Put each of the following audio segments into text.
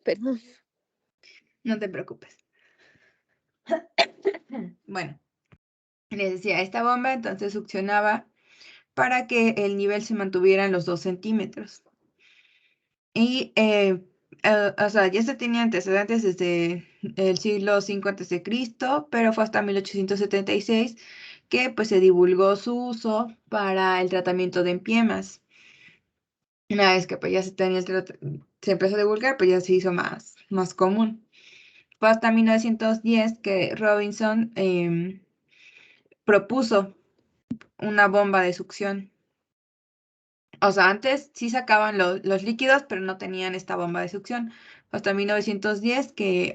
Perdón. No te preocupes. Bueno, les decía, esta bomba entonces succionaba para que el nivel se mantuviera en los 2 centímetros. Y, o sea, ya se tenía antecedentes desde el siglo V antes de Cristo, pero fue hasta 1876 que pues se divulgó su uso para el tratamiento de empiemas. Una vez que pues ya se tenía se empezó a divulgar, pues ya se hizo más común. Fue hasta 1910 que Robinson propuso una bomba de succión. O sea, antes sí sacaban los líquidos, pero no tenían esta bomba de succión. Hasta 1910 que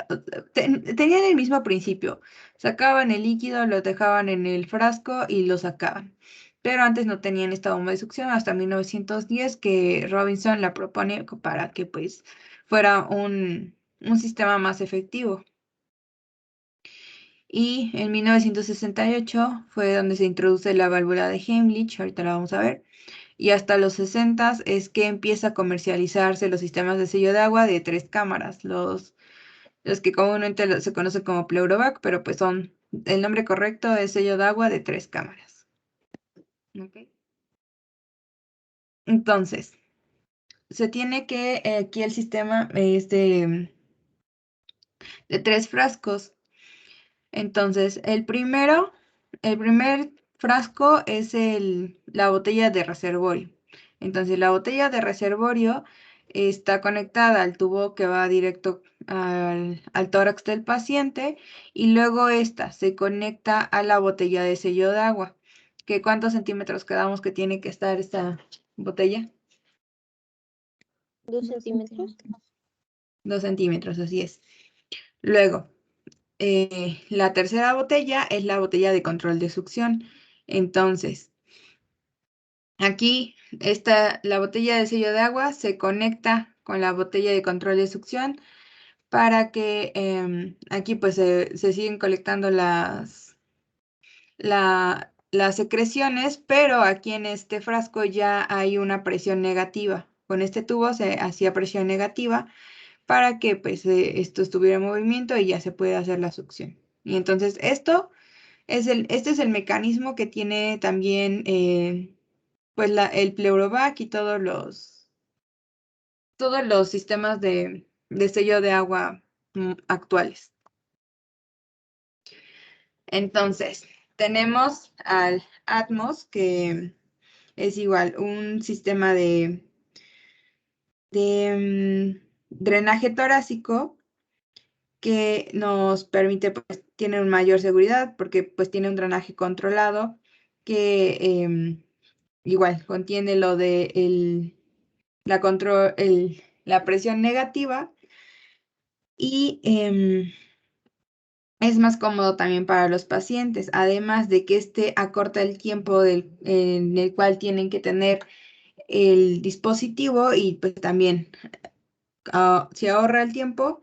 tenían el mismo principio. Sacaban el líquido, lo dejaban en el frasco y lo sacaban. Pero antes no tenían esta bomba de succión hasta 1910 que Robinson la propone para que pues fuera un sistema más efectivo. Y en 1968 fue donde se introduce la válvula de Heimlich, ahorita la vamos a ver. Y hasta los 60 es que empieza a comercializarse los sistemas de sello de agua de 3 cámaras, los que comúnmente se conocen como Pleurovac, pero pues son, el nombre correcto es sello de agua de 3 cámaras. ¿Okay? Entonces, se tiene que, aquí el sistema es de 3 frascos. Entonces, el primer frasco es la botella de reservorio. Entonces, la botella de reservorio está conectada al tubo que va directo al tórax del paciente y luego esta se conecta a la botella de sello de agua. ¿Cuántos centímetros quedamos que tiene que estar esta botella? 2 centímetros. 2 centímetros, así es. Luego, la tercera botella es la botella de control de succión. Entonces, aquí la botella de sello de agua se conecta con la botella de control de succión para que aquí pues se siguen colectando las secreciones, pero aquí en este frasco ya hay una presión negativa. Con este tubo se hacía presión negativa para que pues esto estuviera en movimiento y ya se puede hacer la succión. Y entonces este es el mecanismo que tiene también pues el Pleurovac y todos los sistemas de sello de agua actuales. Entonces, tenemos al Atmos, que es igual un sistema de drenaje torácico que nos permite, pues, tiene una mayor seguridad porque pues tiene un drenaje controlado que igual contiene lo de la presión negativa y es más cómodo también para los pacientes, además de que este acorta el tiempo en el cual tienen que tener el dispositivo y pues también si ahorra el tiempo,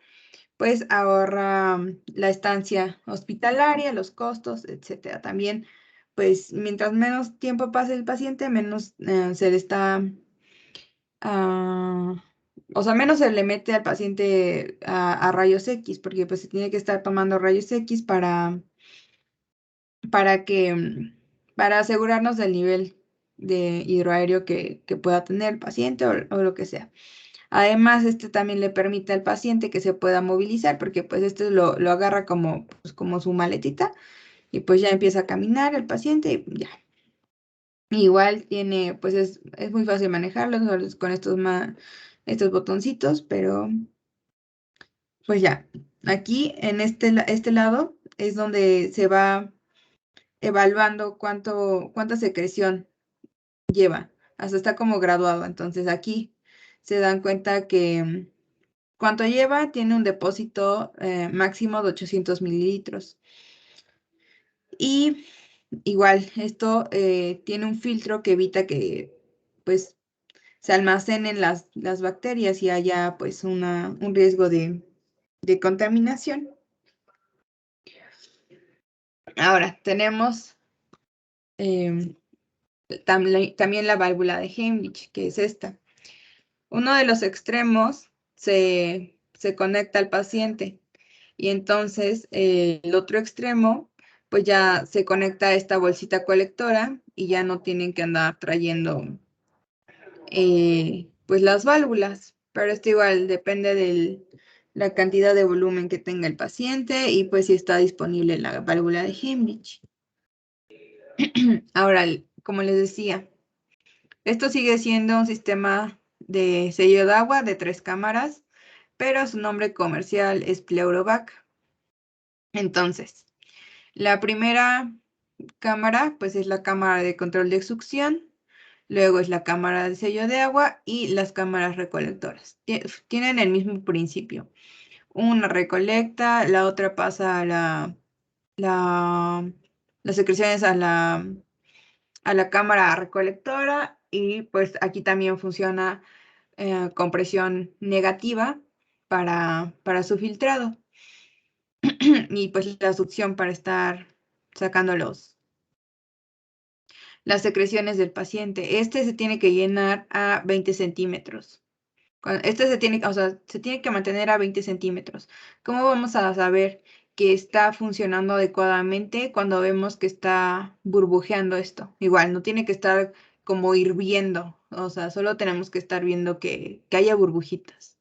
pues ahorra la estancia hospitalaria, los costos, etcétera. También, pues mientras menos tiempo pase el paciente, menos se le está, o sea, menos se le mete al paciente a rayos X, porque pues se tiene que estar tomando rayos X para asegurarnos del nivel de hidroaéreo que pueda tener el paciente o lo que sea. Además, también le permite al paciente que se pueda movilizar, porque pues lo agarra pues, como su maletita y pues ya empieza a caminar el paciente y ya. Igual tiene, pues es muy fácil manejarlo con estos botoncitos, pero pues ya. Aquí en este lado es donde se va evaluando cuánta secreción lleva. Hasta está como graduado. Entonces aquí se dan cuenta que cuánto lleva, tiene un depósito máximo de 800 mililitros. Y igual, esto tiene un filtro que evita que pues se almacenen las bacterias y haya pues un riesgo de contaminación. Ahora, tenemos también la válvula de Heimlich, que es esta. Uno de los extremos se se conecta al paciente y entonces el otro extremo pues ya se conecta a esta bolsita colectora y ya no tienen que andar trayendo pues las válvulas, pero esto igual depende de la cantidad de volumen que tenga el paciente y pues si está disponible la válvula de Hemlich. Ahora, como les decía, esto sigue siendo un sistema de sello de agua de 3 cámaras, pero su nombre comercial es Pleurovac. Entonces, la primera cámara, pues es la cámara de control de succión, luego es la cámara de sello de agua y las cámaras recolectoras. Tienen el mismo principio. Una recolecta, la otra pasa a las secreciones a la cámara recolectora y pues aquí también funciona con presión negativa para su filtrado y pues la succión para estar sacando las secreciones del paciente. Este se tiene que llenar a 20 centímetros. Este se tiene, o sea, se tiene que mantener a 20 centímetros. ¿Cómo vamos a saber que está funcionando adecuadamente cuando vemos que está burbujeando esto? Igual, no tiene que estar como hirviendo, o sea, solo tenemos que estar viendo que haya burbujitas.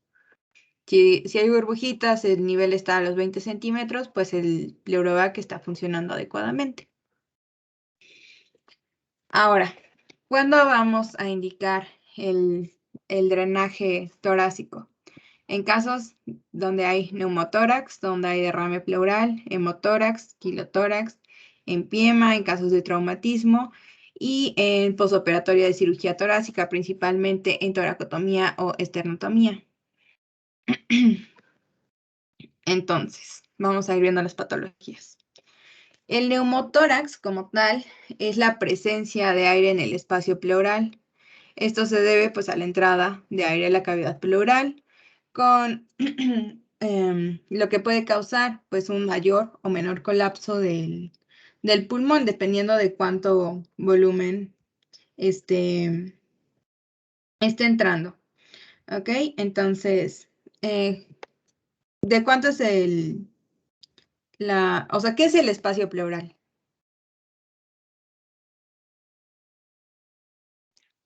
Si hay burbujitas, el nivel está a los 20 centímetros, pues el Pleurovac está funcionando adecuadamente. Ahora, ¿cuándo vamos a indicar el drenaje torácico? En casos donde hay neumotórax, donde hay derrame pleural, hemotórax, quilotórax, empiema, en casos de traumatismo y en posoperatoria de cirugía torácica, principalmente en toracotomía o esternotomía. Entonces, vamos a ir viendo las patologías. El neumotórax, como tal, es la presencia de aire en el espacio pleural. Esto se debe pues a la entrada de aire a la cavidad pleural con lo que puede causar pues un mayor o menor colapso del pulmón dependiendo de cuánto volumen esté entrando. ¿Ok? Entonces, ¿de cuánto es o sea, qué es el espacio pleural?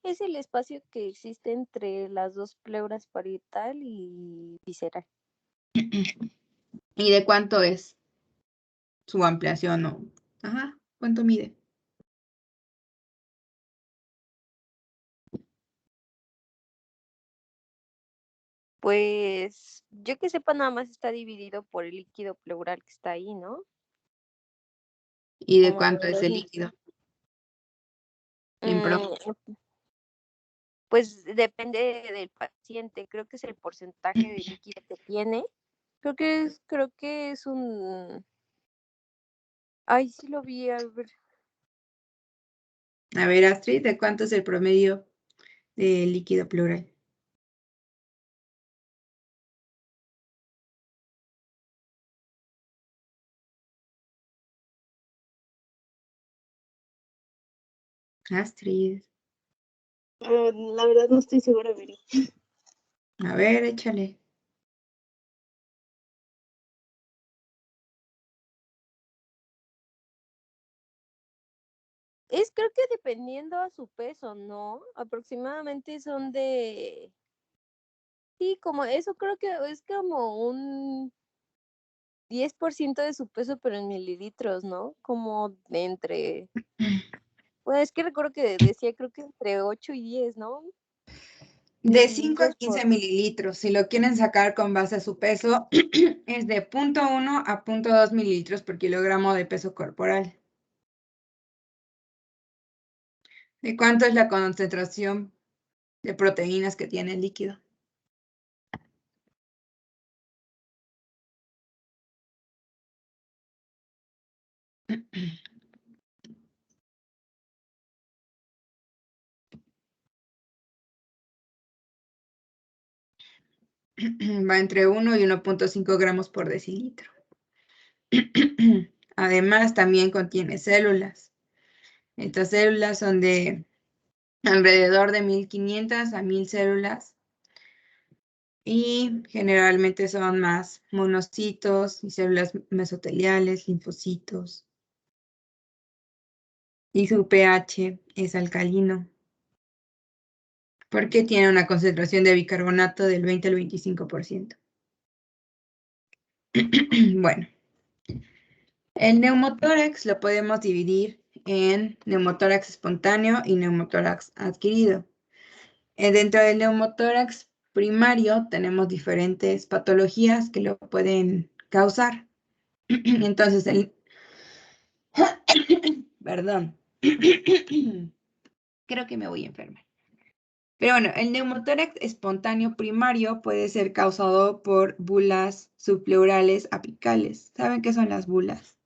Es el espacio que existe entre las dos pleuras parietal y visceral. ¿Y de cuánto es su ampliación o ajá, cuánto mide? Pues yo que sepa nada más está dividido por el líquido pleural que está ahí, ¿no? ¿Y de Como cuánto en es dos, el líquido en promedio? mm, pues depende del paciente, creo que es el porcentaje de líquido que tiene. Creo que es un, ay, sí lo vi, a ver, A ver, Astrid, ¿de cuánto es el promedio de líquido pleural? Astrid, la verdad no estoy segura, Viri. a ver, échale. Creo que dependiendo a su peso, ¿no? Aproximadamente son de, sí, como eso creo que es como un 10% de su peso, pero en mililitros, ¿no? Como de entre, bueno, es que recuerdo que decía, creo que entre 8 y 10, ¿no? De 5 a Mililitros 15 por, mililitros. Si lo quieren sacar con base a su peso, es de 0.1 a 0.2 mililitros por kilogramo de peso corporal. ¿De cuánto es la concentración de proteínas que tiene el líquido? Va entre 1 y 1.5 gramos por decilitro. Además, también contiene células. Estas células son de alrededor de 1500 a 1000 células y generalmente son más monocitos y células mesoteliales, linfocitos. Y su pH es alcalino, porque tiene una concentración de bicarbonato del 20 al 25%. Bueno, el neumotórax lo podemos dividir en neumotórax espontáneo y neumotórax adquirido. Dentro del neumotórax primario tenemos diferentes patologías que lo pueden causar. Entonces, perdón, creo que me voy a enfermar. Pero bueno, el neumotórax espontáneo primario puede ser causado por bulas subpleurales apicales. ¿Saben qué son las bulas?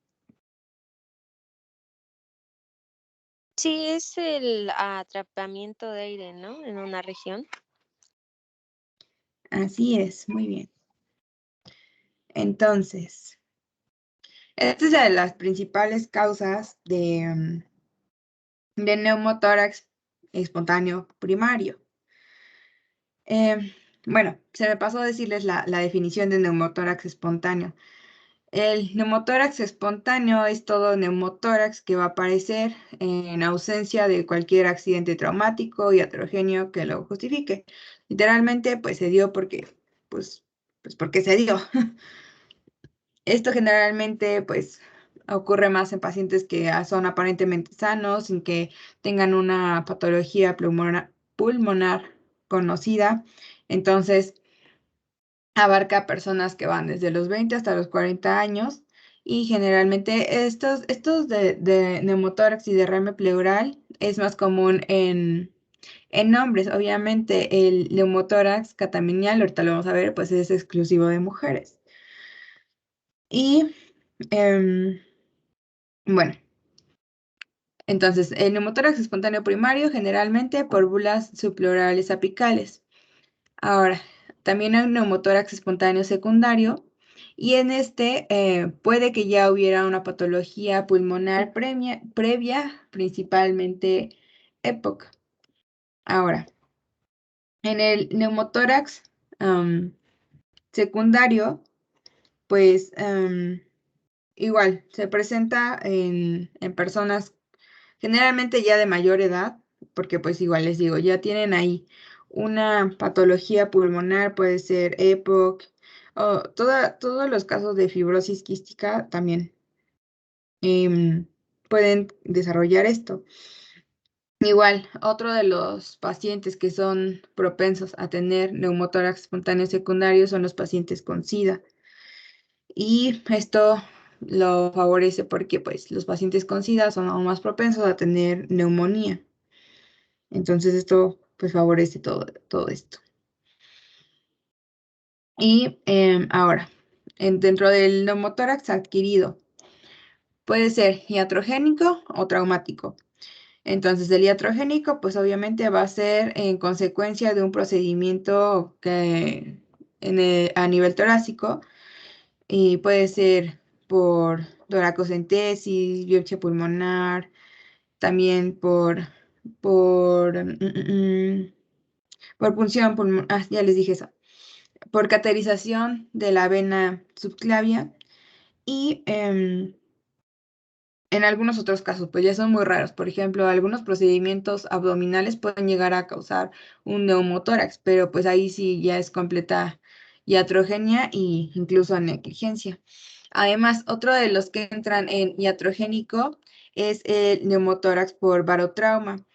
Sí, es el atrapamiento de aire, ¿no? En una región. Así es, muy bien. Entonces, esta es de las principales causas de neumotórax espontáneo primario. Bueno, se me pasó a decirles la definición de neumotórax espontáneo. El neumotórax espontáneo es todo neumotórax que va a aparecer en ausencia de cualquier accidente traumático y heterogéneo que lo justifique. Literalmente, pues se dio porque, pues porque se dio. Esto generalmente, pues, ocurre más en pacientes que son aparentemente sanos, sin que tengan una patología pulmonar conocida. Entonces, abarca personas que van desde los 20 hasta los 40 años y generalmente estos de neumotórax y derrame pleural es más común en hombres. Obviamente el neumotórax catamenial, ahorita lo vamos a ver, pues es exclusivo de mujeres. Y bueno, entonces el neumotórax espontáneo primario generalmente por bulas subpleurales apicales. Ahora, también hay un neumotórax espontáneo secundario y en este puede que ya hubiera una patología pulmonar previa, principalmente EPOC. Ahora, en el neumotórax secundario, pues igual se presenta en personas generalmente ya de mayor edad, porque pues igual les digo, ya tienen ahí una patología pulmonar, puede ser EPOC, o todos los casos de fibrosis quística también pueden desarrollar esto. Igual, otro de los pacientes que son propensos a tener neumotórax espontáneo secundario son los pacientes con SIDA. Y esto lo favorece porque pues los pacientes con SIDA son aún más propensos a tener neumonía. Entonces esto pues favorece todo esto. Y ahora, dentro del neumotórax adquirido, puede ser iatrogénico o traumático. Entonces el iatrogénico pues obviamente va a ser en consecuencia de un procedimiento que a nivel torácico y puede ser por toracocentesis, biopsia pulmonar, también por punción pulmonar, ya les dije eso, por caterización de la vena subclavia y en algunos otros casos, pues ya son muy raros. Por ejemplo, algunos procedimientos abdominales pueden llegar a causar un neumotórax, pero pues ahí sí ya es completa iatrogenia e incluso negligencia. Además, otro de los que entran en iatrogénico es el neumotórax por barotrauma.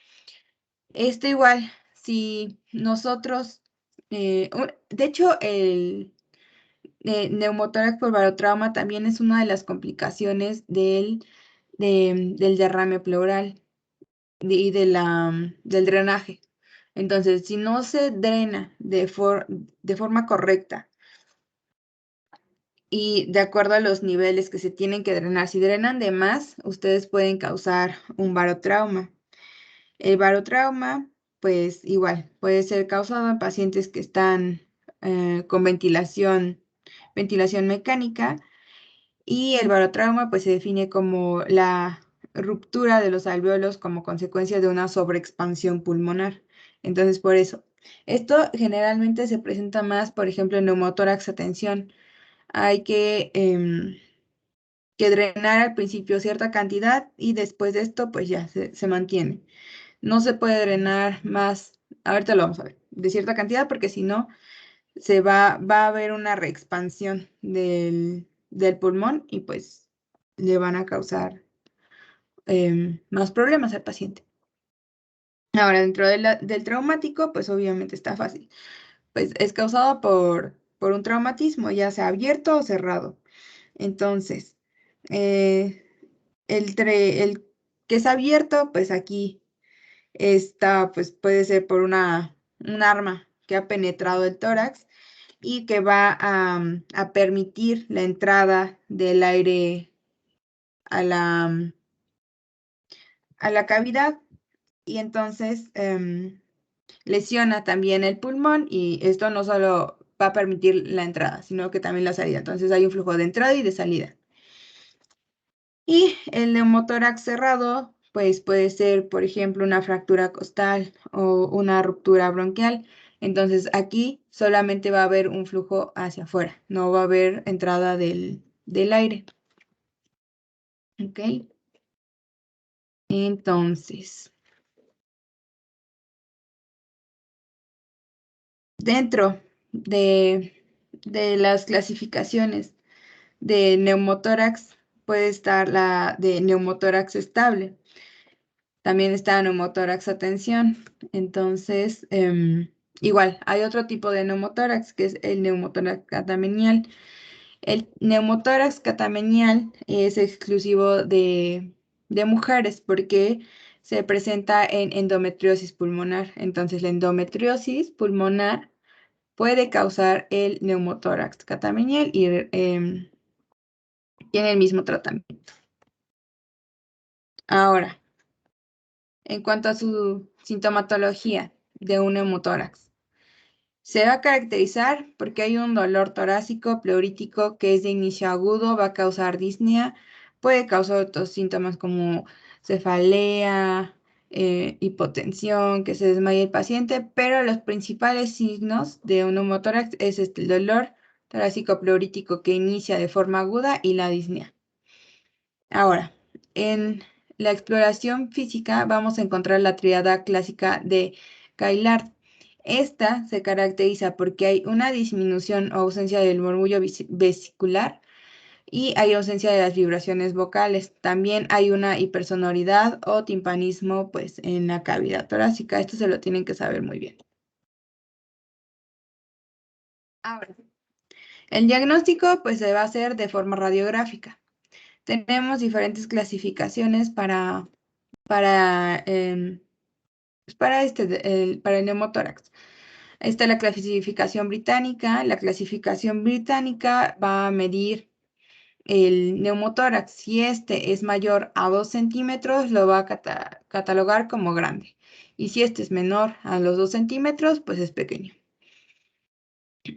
Esto igual, si nosotros, de hecho, el neumotórax por barotrauma también es una de las complicaciones del derrame pleural y del drenaje. Entonces, si no se drena de forma correcta y de acuerdo a los niveles que se tienen que drenar, si drenan de más, ustedes pueden causar un barotrauma. El barotrauma, pues igual, puede ser causado en pacientes que están con ventilación mecánica y el barotrauma pues se define como la ruptura de los alvéolos como consecuencia de una sobreexpansión pulmonar. Entonces, por eso, Esto generalmente se presenta más, por ejemplo, en neumotórax a tensión. Hay que drenar al principio cierta cantidad y después de esto, pues ya se mantiene. No se puede drenar más, ahorita lo vamos a ver, de cierta cantidad, porque si no, va a haber una reexpansión del pulmón y pues le van a causar más problemas al paciente. Ahora, dentro del traumático, pues obviamente está fácil. Pues es causado por un traumatismo, ya sea abierto o cerrado. Entonces, eh, el que es abierto, pues aquí está, pues puede ser por un arma que ha penetrado el tórax y que va a permitir la entrada del aire a la cavidad y entonces lesiona también el pulmón y esto no solo va a permitir la entrada, sino que también la salida. Entonces hay un flujo de entrada y de salida. Y el neumotórax cerrado, pues puede ser, por ejemplo, una fractura costal o una ruptura bronquial. Entonces aquí solamente va a haber un flujo hacia afuera, no va a haber entrada del aire. ¿Ok? Entonces, dentro de las clasificaciones de neumotórax puede estar la de neumotórax estable. También está neumotórax a tensión. Entonces, igual, hay otro tipo de neumotórax que es el neumotórax catamenial. El neumotórax catamenial es exclusivo de mujeres porque se presenta en endometriosis pulmonar. Entonces, la endometriosis pulmonar puede causar el neumotórax catamenial y tiene el mismo tratamiento. Ahora, en cuanto a su sintomatología de un neumotórax, se va a caracterizar porque hay un dolor torácico pleurítico que es de inicio agudo, va a causar disnea, puede causar otros síntomas como cefalea, hipotensión, que se desmaye el paciente, pero los principales signos de un neumotórax es el dolor torácico pleurítico que inicia de forma aguda y la disnea. Ahora, en la exploración física vamos a encontrar la tríada clásica de Caillard. Esta se caracteriza porque hay una disminución o ausencia del murmullo vesicular y hay ausencia de las vibraciones vocales. También hay una hipersonoridad o timpanismo pues, en la cavidad torácica. Esto se lo tienen que saber muy bien. Ahora, el diagnóstico pues, se va a hacer de forma radiográfica. Tenemos diferentes clasificaciones para para el neumotórax. Está la clasificación británica. La clasificación británica va a medir el neumotórax. Si este es mayor a 2 centímetros, lo va a catalogar como grande. Y si este es menor a los 2 centímetros, pues es pequeño.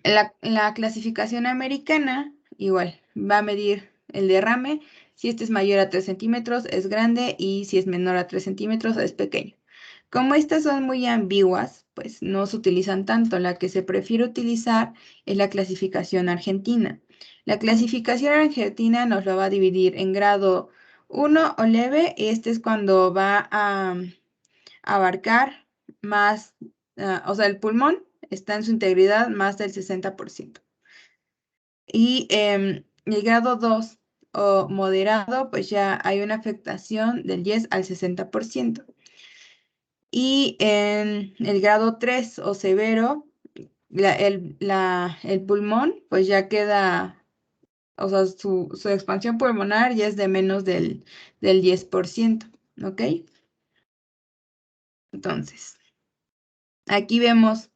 La clasificación americana, igual, va a medir el derrame. Si este es mayor a 3 centímetros, es grande y si es menor a 3 centímetros, es pequeño. Como estas son muy ambiguas, pues no se utilizan tanto. La que se prefiere utilizar es la clasificación argentina. La clasificación argentina nos lo va a dividir en grado 1 o leve. Este es cuando va a abarcar más, o sea, el pulmón está en su integridad más del 60%. Y el grado 2 o moderado, pues ya hay una afectación del 10 al 60%. Y en el grado 3 o severo, el pulmón, pues ya queda, o sea, su expansión pulmonar ya es de menos del 10%, ¿ok? Entonces, aquí vemos,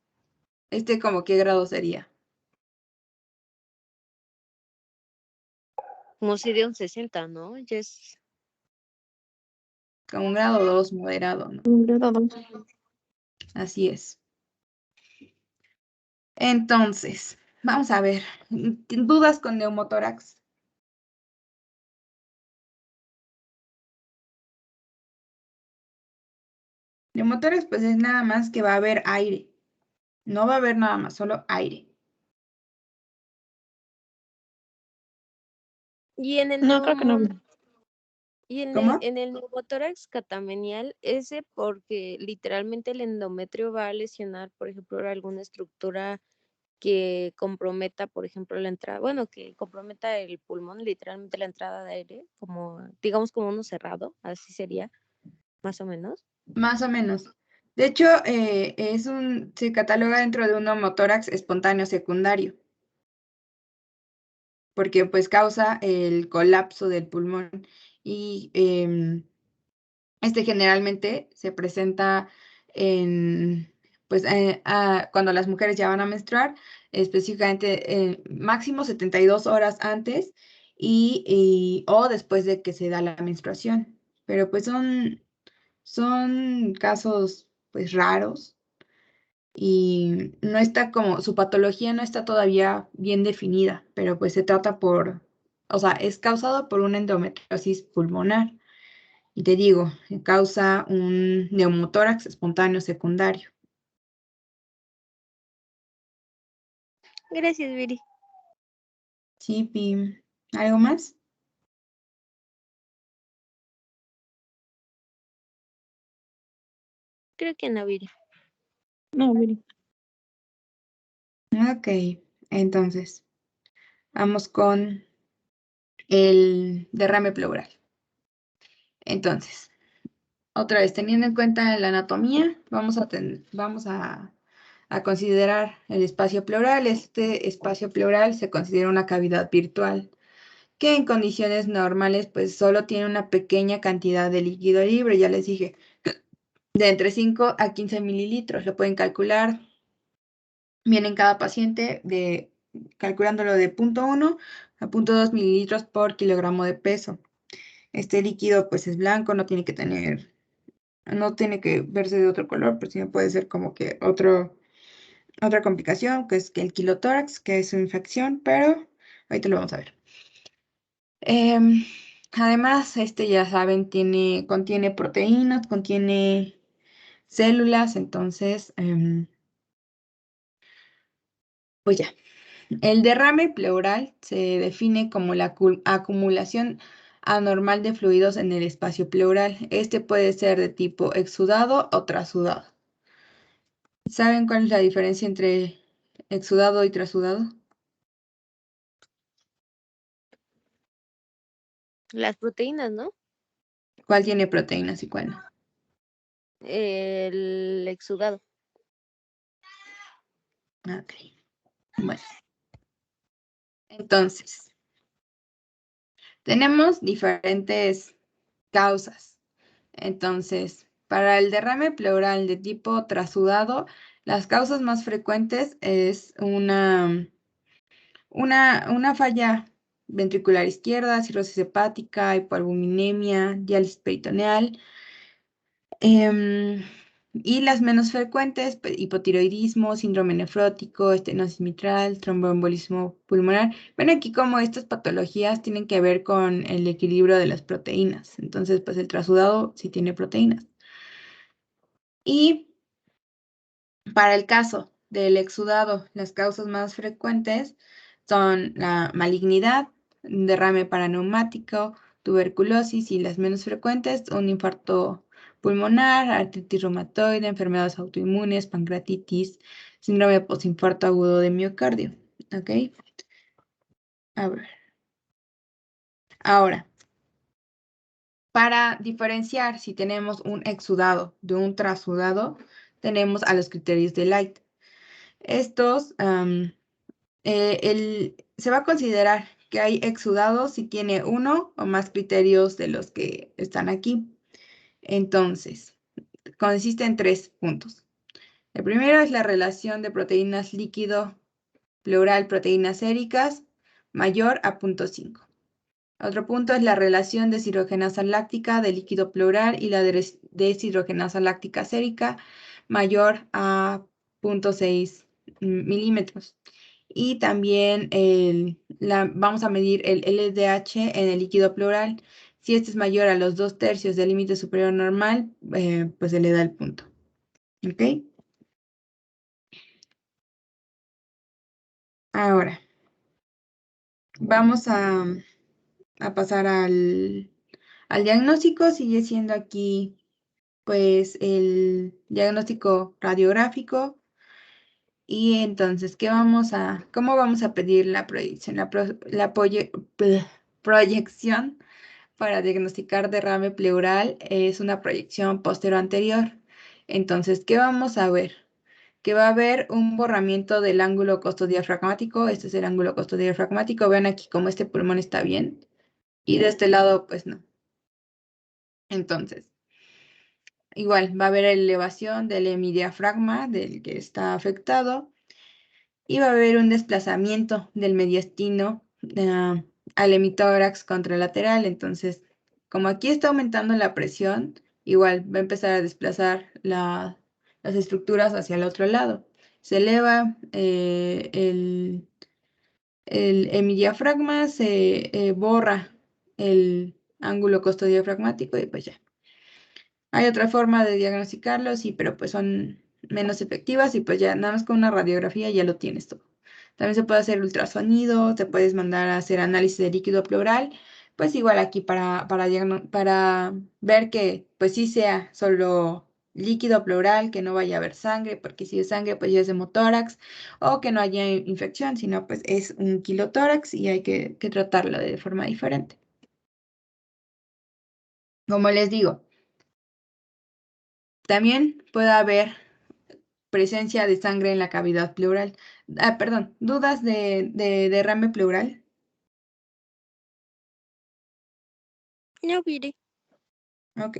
como qué grado sería. Como sería un 60, ¿no? Ya es Como un grado 2 moderado, ¿no? un grado 2. Así es. Entonces, vamos a ver, dudas con neumotórax. Neumotórax, pues es nada más que va a haber aire. No va a haber nada más, solo aire. Y en el No, creo que no. y ¿Cómo? en el neumotórax catamenial, ese porque literalmente el endometrio va a lesionar, por ejemplo, alguna estructura que comprometa, por ejemplo, la entrada, bueno, que comprometa el pulmón, literalmente la entrada de aire, como, digamos, como uno cerrado, así sería, más o menos. Más o menos. De hecho, se cataloga dentro de un neumotórax espontáneo secundario, porque pues causa el colapso del pulmón y este generalmente se presenta en, pues, cuando las mujeres ya van a menstruar, específicamente máximo 72 horas antes o después de que se da la menstruación. Pero pues son casos pues raros y no está como, su patología no está todavía bien definida, pero pues se trata o sea, es causado por una endometriosis pulmonar. Y te digo, causa un neumotórax espontáneo secundario. Gracias, Viri. Sí, Pi. ¿Algo más? Creo que no, Viri. No, Viri. Ok, entonces, vamos con el derrame pleural. Entonces, otra vez, teniendo en cuenta la anatomía, vamos a considerar el espacio pleural. Este espacio pleural se considera una cavidad virtual, que en condiciones normales pues solo tiene una pequeña cantidad de líquido libre, ya les dije, de entre 5 a 15 mililitros. Lo pueden calcular bien en cada paciente, calculándolo de 0,1 a 0,2 mililitros por kilogramo de peso. Este líquido pues es blanco, no tiene que verse de otro color, pero sí puede ser como que otra complicación, que es que el quilotórax, que es su infección, pero ahorita lo vamos a ver. Em, Además, ya saben, contiene proteínas, contiene células, entonces, pues ya. El derrame pleural se define como la acumulación anormal de fluidos en el espacio pleural. Este puede ser de tipo exudado o trasudado. ¿Saben cuál es la diferencia entre exudado y trasudado? Las proteínas, ¿no? ¿Cuál tiene proteínas y cuál no? El exudado. Ok, bueno. Entonces, tenemos diferentes causas. Entonces, para el derrame pleural de tipo trasudado, las causas más frecuentes es una falla ventricular izquierda, cirrosis hepática, hipoalbuminemia, diálisis peritoneal. em, y las menos frecuentes, hipotiroidismo, síndrome nefrótico, estenosis mitral, tromboembolismo pulmonar. Bueno, aquí como estas patologías tienen que ver con el equilibrio de las proteínas. Entonces, pues el trasudado sí tiene proteínas. Y para el caso del exudado, las causas más frecuentes son la malignidad, derrame paraneumático, tuberculosis y las menos frecuentes, un infarto pulmonar, artritis reumatoide, enfermedades autoinmunes, pancreatitis, síndrome postinfarto agudo de miocardio. ¿Ok? A ver. Ahora, para diferenciar si tenemos un exudado de un trasudado, tenemos a los criterios de Light. Estos se va a considerar que hay exudados si tiene uno o más criterios de los que están aquí. Entonces, consiste en 3 puntos. El primero es la relación de proteínas líquido pleural proteínas séricas mayor a 0,5. Otro punto es la relación de deshidrogenasa láctica del líquido pleural y la deshidrogenasa láctica sérica mayor a 0,6 milímetros. Y también vamos a medir el LDH en el líquido pleural. Si este es mayor a los 2/3 del límite superior normal, pues se le da el punto. ¿Ok? Ahora, vamos a pasar al diagnóstico. Sigue siendo aquí, pues, el diagnóstico radiográfico. Y entonces, ¿cómo vamos a pedir la proyección? Proyección para diagnosticar derrame pleural es una proyección posterior-anterior. Entonces, ¿qué vamos a ver? Que va a haber un borramiento del ángulo costodiafragmático. Este es el ángulo costodiafragmático. Vean aquí cómo este pulmón está bien. Y de este lado, pues no. Entonces, igual va a haber elevación del hemidiafragma del que está afectado. Y va a haber un desplazamiento del mediastino al hemitórax contralateral. Entonces, como aquí está aumentando la presión, igual va a empezar a desplazar las estructuras hacia el otro lado. Se eleva el hemidiafragma, se borra el ángulo costodiafragmático y pues ya. Hay otra forma de diagnosticarlo, sí, pero pues son menos efectivas y pues ya nada más con una radiografía ya lo tienes todo. También se puede hacer ultrasonido, te puedes mandar a hacer análisis de líquido pleural, pues igual aquí para ver que pues sí sea solo líquido pleural, que no vaya a haber sangre, porque si es sangre pues ya es hemotórax, o que no haya infección, sino pues es un quilotórax y hay que tratarlo de forma diferente. Como les digo, también puede haber presencia de sangre en la cavidad pleural. Perdón, ¿dudas de derrame pleural? No, Viri. Ok.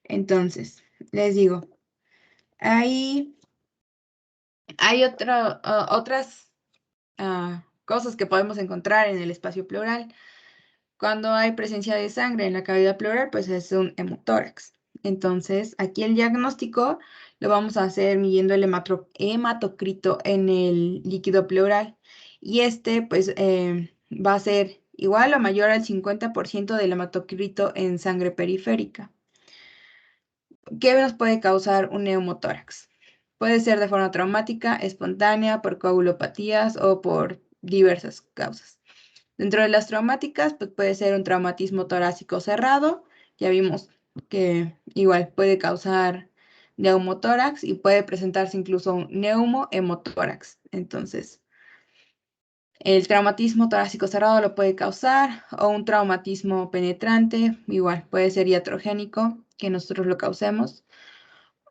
Entonces, les digo, hay otras cosas que podemos encontrar en el espacio pleural. Cuando hay presencia de sangre en la cavidad pleural, pues es un hemotórax. Entonces, aquí el diagnóstico lo vamos a hacer midiendo el hematocrito en el líquido pleural. Y pues, va a ser igual o mayor al 50% del hematocrito en sangre periférica. ¿Qué nos puede causar un neumotórax? Puede ser de forma traumática, espontánea, por coagulopatías o por diversas causas. Dentro de las traumáticas, pues puede ser un traumatismo torácico cerrado. Ya vimos que igual puede causar neumotórax y puede presentarse incluso un neumohemotórax. Entonces, el traumatismo torácico cerrado lo puede causar o un traumatismo penetrante, igual puede ser iatrogénico, que nosotros lo causemos.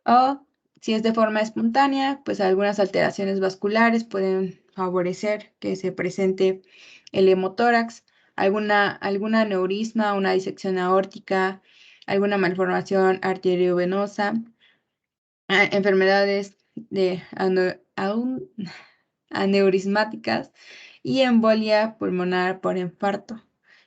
O si es de forma espontánea, pues algunas alteraciones vasculares pueden favorecer que se presente el hemotórax, alguna aneurisma, una disección aórtica, alguna malformación arteriovenosa, enfermedades aneurismáticas y embolia pulmonar por infarto.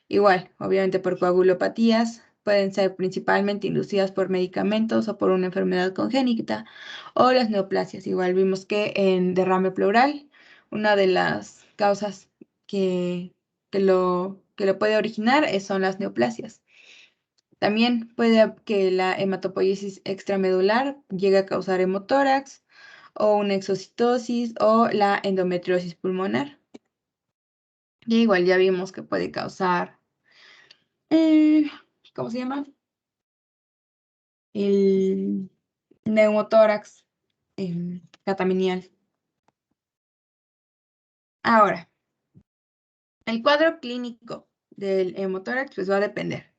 Igual, obviamente por coagulopatías, pueden ser principalmente inducidas por medicamentos o por una enfermedad congénita o las neoplasias. Igual vimos que en derrame pleural, una de las causas que lo puede originar son las neoplasias. También puede que la hematopoiesis extramedular llegue a causar hemotórax o una exocitosis o la endometriosis pulmonar. Y igual ya vimos que puede causar, ¿cómo se llama? El neumotórax catamenial. Ahora, el cuadro clínico del hemotórax pues va a depender.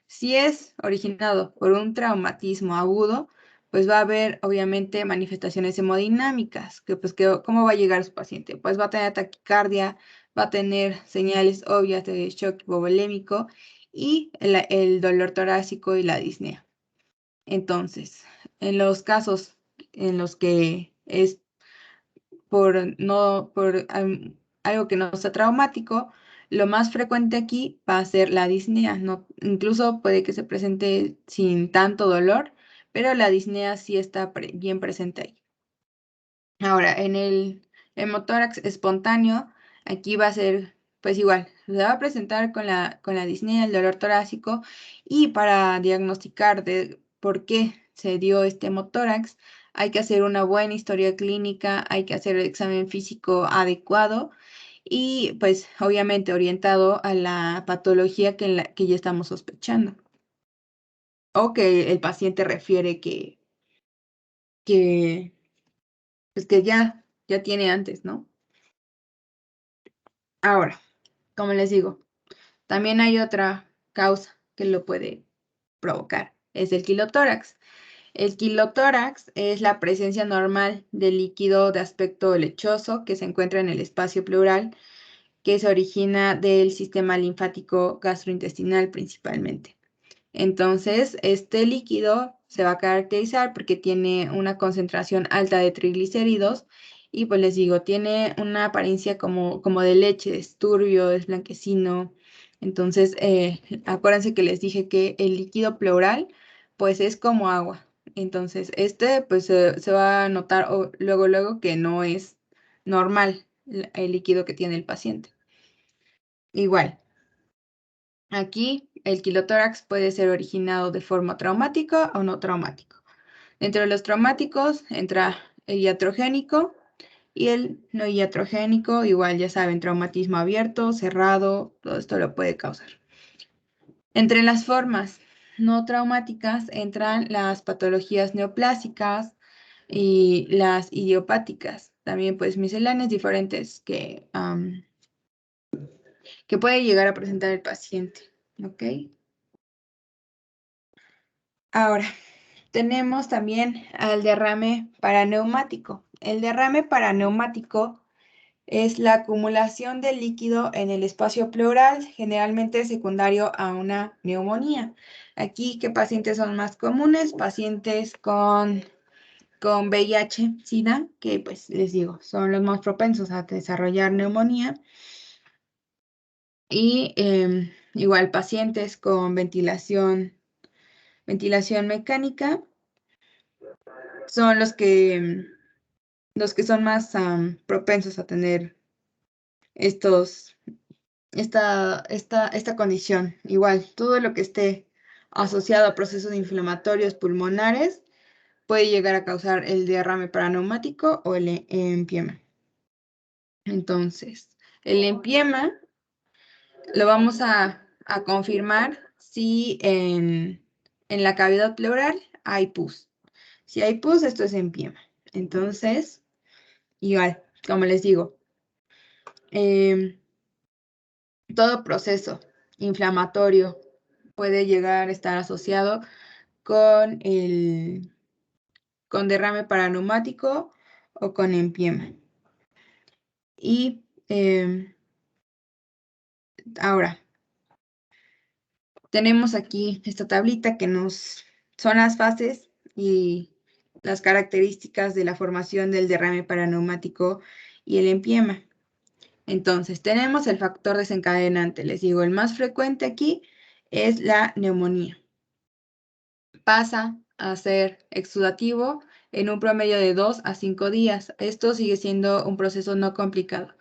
Si es originado por un traumatismo agudo, pues va a haber obviamente manifestaciones hemodinámicas, ¿cómo va a llegar su paciente? Pues va a tener taquicardia, va a tener señales obvias de shock hipovolémico y el dolor torácico y la disnea. Entonces, en los casos en los que es por algo que no sea traumático, lo más frecuente aquí va a ser la disnea. No, incluso puede que se presente sin tanto dolor, pero la disnea sí está bien presente ahí. Ahora, en el hemotórax espontáneo, aquí va a ser, pues igual, se va a presentar con la disnea, el dolor torácico, y para diagnosticar de por qué se dio este hemotórax, hay que hacer una buena historia clínica, hay que hacer el examen físico adecuado y pues obviamente orientado a la patología que ya estamos sospechando. O que el paciente refiere pues que ya tiene antes, ¿no? Ahora, como les digo, también hay otra causa que lo puede provocar, es el quilotórax. El quilotórax es la presencia normal de líquido de aspecto lechoso que se encuentra en el espacio pleural, que se origina del sistema linfático gastrointestinal principalmente. Entonces, este líquido se va a caracterizar porque tiene una concentración alta de triglicéridos y pues les digo, tiene una apariencia como de leche, es turbio, es blanquecino. Entonces, acuérdense que les dije que el líquido pleural pues es como agua. Entonces, pues se va a notar luego que no es normal el líquido que tiene el paciente. Igual. Aquí el quilotórax puede ser originado de forma traumática o no traumático. Entre los traumáticos entra el iatrogénico y el no iatrogénico, igual ya saben, traumatismo abierto, cerrado, todo esto lo puede causar. Entre las formas no traumáticas entran las patologías neoplásicas y las idiopáticas, también pues misceláneas diferentes que puede llegar a presentar el paciente, ¿ok? Ahora, tenemos también al derrame paraneumático. El derrame paraneumático es la acumulación de líquido en el espacio pleural, generalmente secundario a una neumonía. Aquí, ¿qué pacientes son más comunes? Pacientes con VIH, SIDA, que pues les digo, son los más propensos a desarrollar neumonía. Y igual pacientes con ventilación mecánica son los que son más propensos a tener esta condición. Igual, todo lo que esté asociado a procesos inflamatorios pulmonares puede llegar a causar el derrame paraneumático o el empiema. Entonces, el empiema lo vamos a confirmar si en la cavidad pleural hay pus. Si hay pus, esto es empiema. Entonces, igual, como les digo, todo proceso inflamatorio puede llegar a estar asociado con derrame paraneumático o con empiema. Y ahora, tenemos aquí esta tablita que son las fases y las características de la formación del derrame paraneumático y el empiema. Entonces, tenemos el factor desencadenante. Les digo, el más frecuente aquí es la neumonía. Pasa a ser exudativo en un promedio de 2 a 5 días. Esto sigue siendo un proceso no complicado.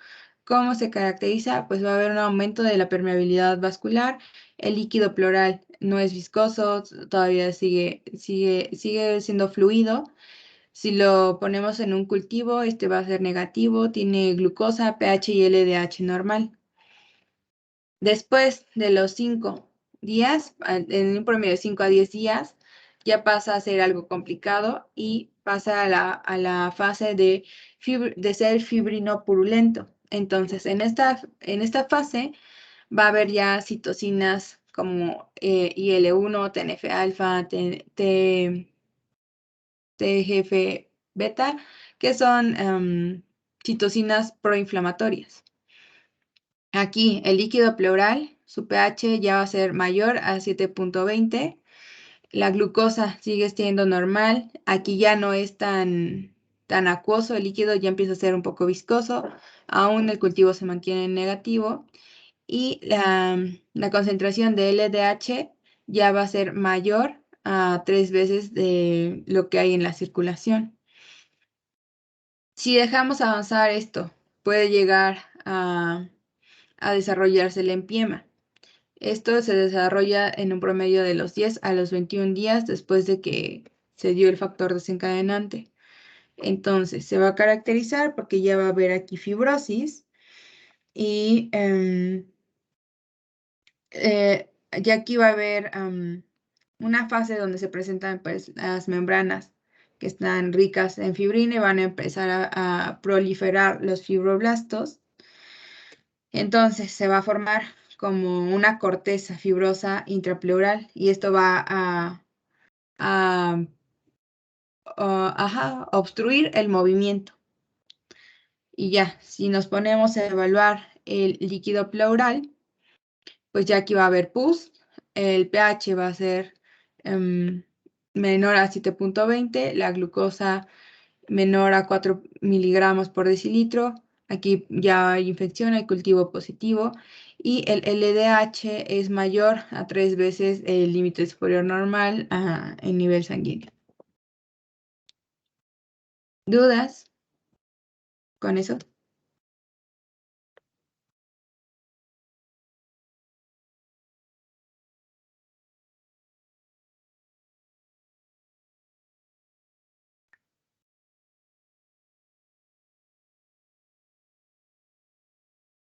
¿Cómo se caracteriza? Pues va a haber un aumento de la permeabilidad vascular. El líquido pleural no es viscoso, todavía sigue siendo fluido. Si lo ponemos en un cultivo, este va a ser negativo, tiene glucosa, pH y LDH normal. Después de los 5 días, en un promedio de 5 a 10 días, ya pasa a ser algo complicado y pasa a la fase de ser fibrinopurulento. Entonces, en esta fase va a haber ya citocinas como IL-1, TNF-alfa, TGF-beta, que son citocinas proinflamatorias. Aquí el líquido pleural, su pH ya va a ser mayor a 7.20. La glucosa sigue siendo normal. Aquí ya no es tan acuoso, el líquido ya empieza a ser un poco viscoso. Aún el cultivo se mantiene en negativo. Y la concentración de LDH ya va a ser mayor a 3 veces de lo que hay en la circulación. Si dejamos avanzar esto, puede llegar a desarrollarse el empiema. Esto se desarrolla en un promedio de los 10 a los 21 días después de que se dio el factor desencadenante. Entonces, se va a caracterizar porque ya va a haber aquí fibrosis y ya aquí va a haber una fase donde se presentan pues, las membranas que están ricas en fibrina y van a empezar a proliferar los fibroblastos. Entonces se va a formar como una corteza fibrosa intrapleural y esto va a obstruir el movimiento. Y ya, si nos ponemos a evaluar el líquido pleural, pues ya aquí va a haber pus, el pH va a ser menor a 7.20, la glucosa menor a 4 miligramos por decilitro, aquí ya hay infección, hay cultivo positivo, y el LDH es mayor a 3 veces el límite superior normal en nivel sanguíneo. ¿Dudas con eso?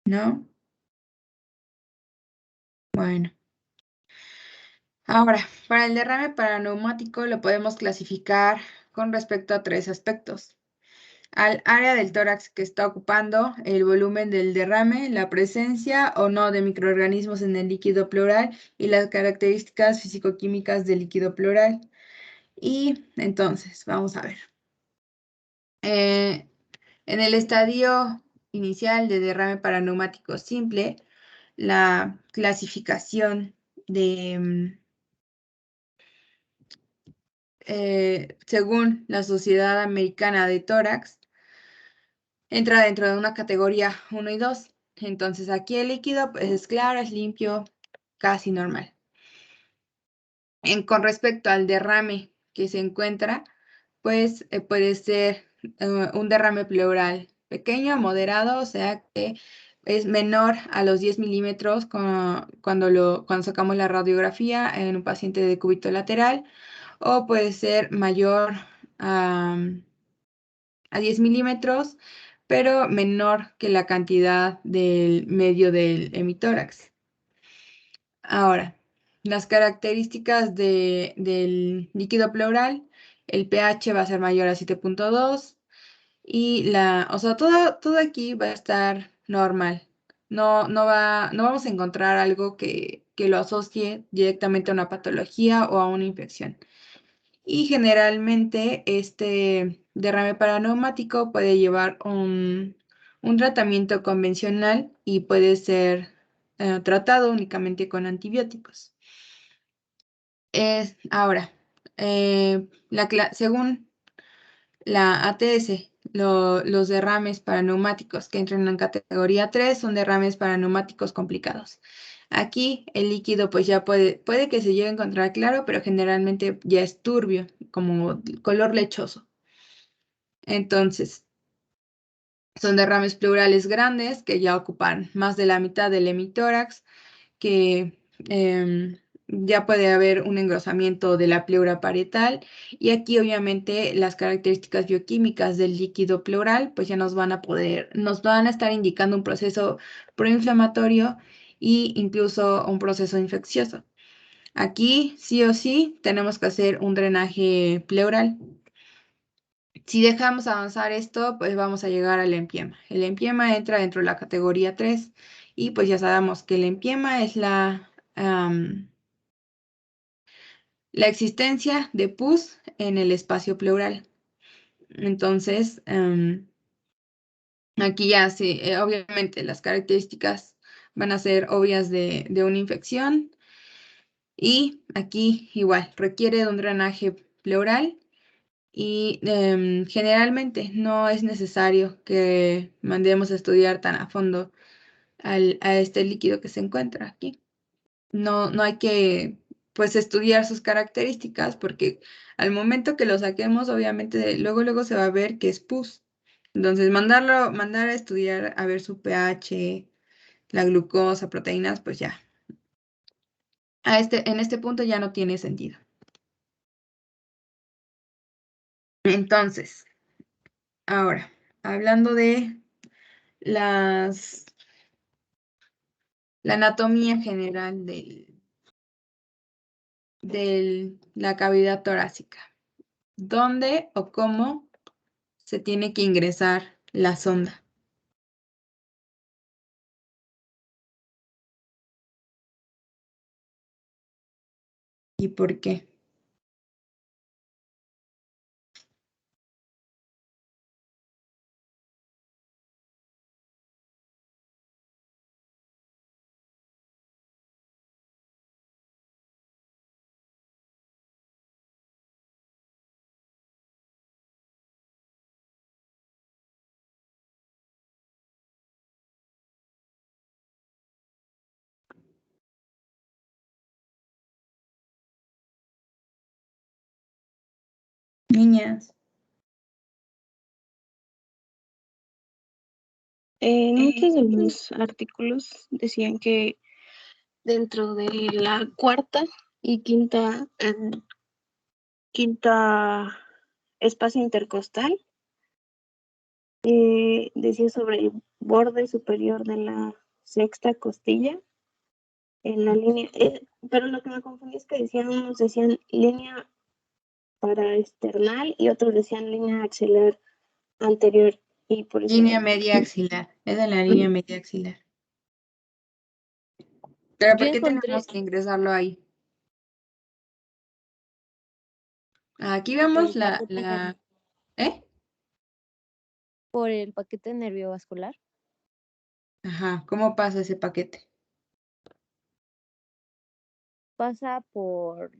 ¿No? Bueno. Ahora, para el derrame paraneumático lo podemos clasificar con respecto a 3 aspectos. Al área del tórax que está ocupando, el volumen del derrame, la presencia o no de microorganismos en el líquido pleural y las características fisicoquímicas del líquido pleural. Y entonces, vamos a ver. En el estadio inicial de derrame paraneumático simple, la clasificación de según la Sociedad Americana de Tórax, entra dentro de una categoría 1 y 2. Entonces aquí el líquido pues, es claro, es limpio, casi normal. Con respecto al derrame que se encuentra, pues puede ser un derrame pleural pequeño, moderado, o sea que es menor a los 10 milímetros cuando sacamos la radiografía en un paciente de cúbito lateral, o puede ser mayor a 10 milímetros, pero menor que la cantidad del medio del hemitórax. Ahora, las características del líquido pleural, el pH va a ser mayor a 7.2 y o sea, todo aquí va a estar normal. No vamos a encontrar algo que lo asocie directamente a una patología o a una infección. Y generalmente este derrame paraneumático puede llevar un tratamiento convencional y puede ser tratado únicamente con antibióticos. Ahora, según la ATS, los derrames paraneumáticos que entran en categoría 3 son derrames paraneumáticos complicados. Aquí el líquido pues ya puede que se llegue a encontrar claro, pero generalmente ya es turbio, como color lechoso. Entonces, son derrames pleurales grandes que ya ocupan más de la mitad del hemitórax, que ya puede haber un engrosamiento de la pleura parietal y aquí obviamente las características bioquímicas del líquido pleural pues ya nos van a estar indicando un proceso proinflamatorio e incluso un proceso infeccioso. Aquí sí o sí tenemos que hacer un drenaje pleural. Si dejamos avanzar esto, pues vamos a llegar al empiema. El empiema entra dentro de la categoría 3 y pues ya sabemos que el empiema es la existencia de pus en el espacio pleural. Entonces, aquí ya sí, obviamente las características van a ser obvias de una infección y aquí igual requiere de un drenaje pleural y generalmente no es necesario que mandemos a estudiar tan a fondo a este líquido que se encuentra aquí. No hay que pues estudiar sus características porque al momento que lo saquemos, obviamente luego se va a ver que es pus. Entonces mandar a estudiar a ver su pH, la glucosa, proteínas, pues ya. En este punto ya no tiene sentido. Entonces, Ahora, hablando de la anatomía general de la cavidad torácica. ¿Dónde o cómo se tiene que ingresar la sonda? ¿Y por qué? Niñas. Muchos de los artículos decían que dentro de la cuarta y quinta espacio intercostal, decía sobre el borde superior de la sexta costilla, en la línea, pero lo que me confundí es que unos decían línea paraesternal y otros decían línea axilar anterior, y por eso... Línea media axilar. Es en la línea media axilar. ¿Pero por Yo qué encontré tenemos que ingresarlo ahí? Aquí vemos el paquete ¿eh? por el paquete nerviovascular. Ajá, ¿cómo pasa ese paquete? Pasa por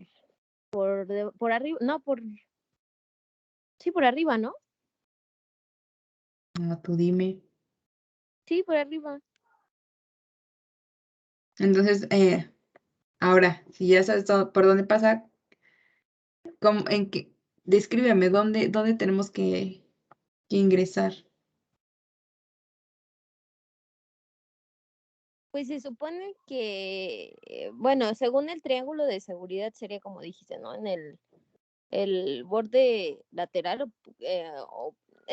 arriba, no, sí, por arriba, ¿no? No, tú dime. Sí, por arriba. Entonces, ahora, si ya sabes por dónde pasa, descríbeme dónde tenemos que ingresar. Pues se supone que, bueno, según el triángulo de seguridad sería como dijiste, ¿no? En el borde lateral,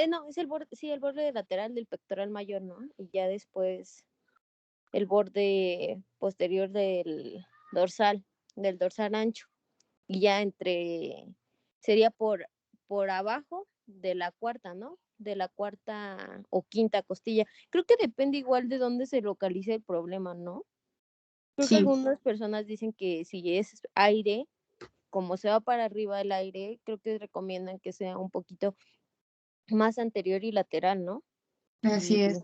no, es el borde, sí, el borde lateral del pectoral mayor, ¿no? Y ya después el borde posterior del dorsal ancho. Y ya sería por abajo de la cuarta, ¿no? De la cuarta o quinta costilla. Creo que depende igual de dónde se localice el problema, ¿no? Creo que Sí, algunas personas dicen que si es aire, como se va para arriba el aire, creo que recomiendan que sea un poquito más anterior y lateral, ¿no? así Y, es.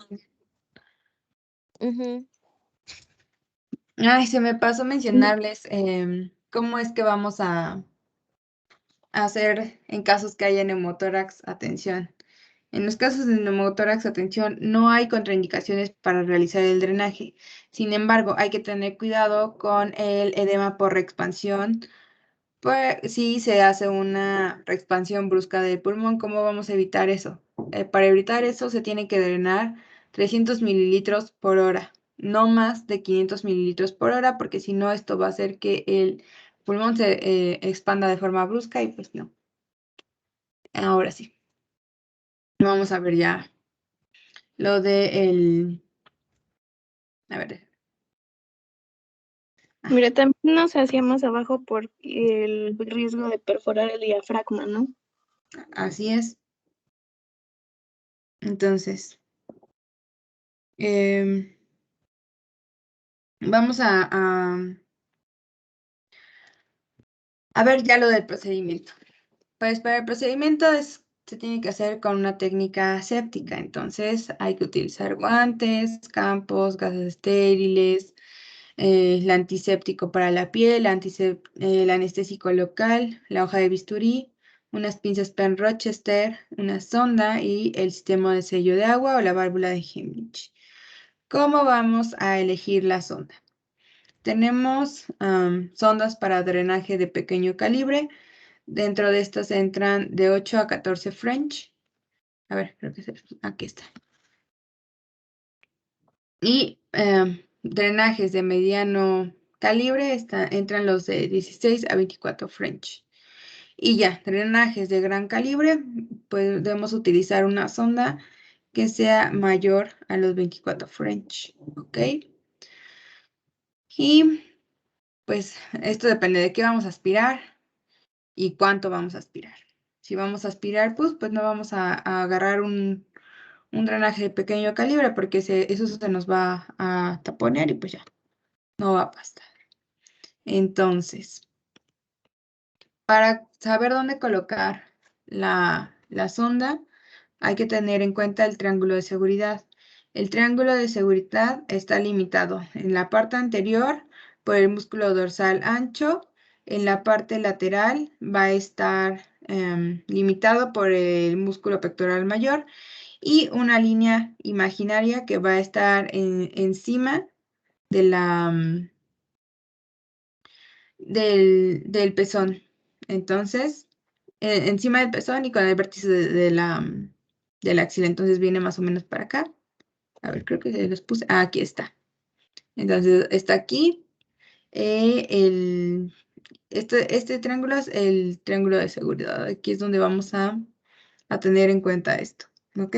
ujú. Ay, se me pasó mencionarles cómo es que vamos a hacer en casos que haya neumotórax, atención. En los casos de neumotórax, atención, no hay contraindicaciones para realizar el drenaje. Sin embargo, hay que tener cuidado con el edema por reexpansión. Pues si se hace una reexpansión brusca del pulmón, ¿cómo vamos a evitar eso? Para evitar eso se tiene que drenar 300 mililitros por hora, no más de 500 mililitros por hora, porque si no esto va a hacer que el pulmón se expanda de forma brusca y pues no. Ahora sí, vamos a ver ya lo de a ver. Mira, también nos hacía más abajo por el riesgo de perforar el diafragma, ¿no? Así es. Entonces, vamos a ver ya lo del procedimiento. Pues para el procedimiento se tiene que hacer con una técnica aséptica, entonces hay que utilizar guantes, campos, gases estériles, el antiséptico para la piel, el anestésico local, la hoja de bisturí, unas pinzas Penn Rochester, una sonda y el sistema de sello de agua o la válvula de Heimlich. ¿Cómo vamos a elegir la sonda? Tenemos sondas para drenaje de pequeño calibre. Dentro de estas entran de 8 a 14 French. A ver, creo que aquí está. Y drenajes de mediano calibre entran los de 16 a 24 French. Y ya, drenajes de gran calibre, pues debemos utilizar una sonda que sea mayor a los 24 French, ¿ok? Y pues esto depende de qué vamos a aspirar y cuánto vamos a aspirar. Si vamos a aspirar, pues no vamos a agarrar un drenaje de pequeño calibre porque eso se nos va a taponear y pues ya, no va a pasar. Entonces, para saber dónde colocar la sonda, hay que tener en cuenta el triángulo de seguridad. El triángulo de seguridad está limitado en la parte anterior por el músculo dorsal ancho, en la parte lateral va a estar limitado por el músculo pectoral mayor y una línea imaginaria que va a estar encima de del pezón. Entonces, encima del pezón y con el vértice de la axila. Entonces viene más o menos para acá. A ver, creo que se los puse. Ah, aquí está. Entonces, está aquí. Este triángulo es el triángulo de seguridad. Aquí es donde vamos a tener en cuenta esto. ¿Ok?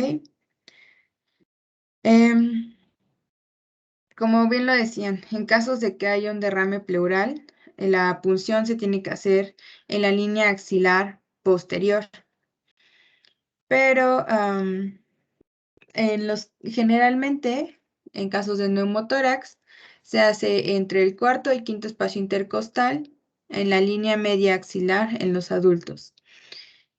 Como bien lo decían, en casos de que haya un derrame pleural, la punción se tiene que hacer en la línea axilar posterior. Pero generalmente, en casos de neumotórax, se hace entre el cuarto y quinto espacio intercostal en la línea media axilar en los adultos.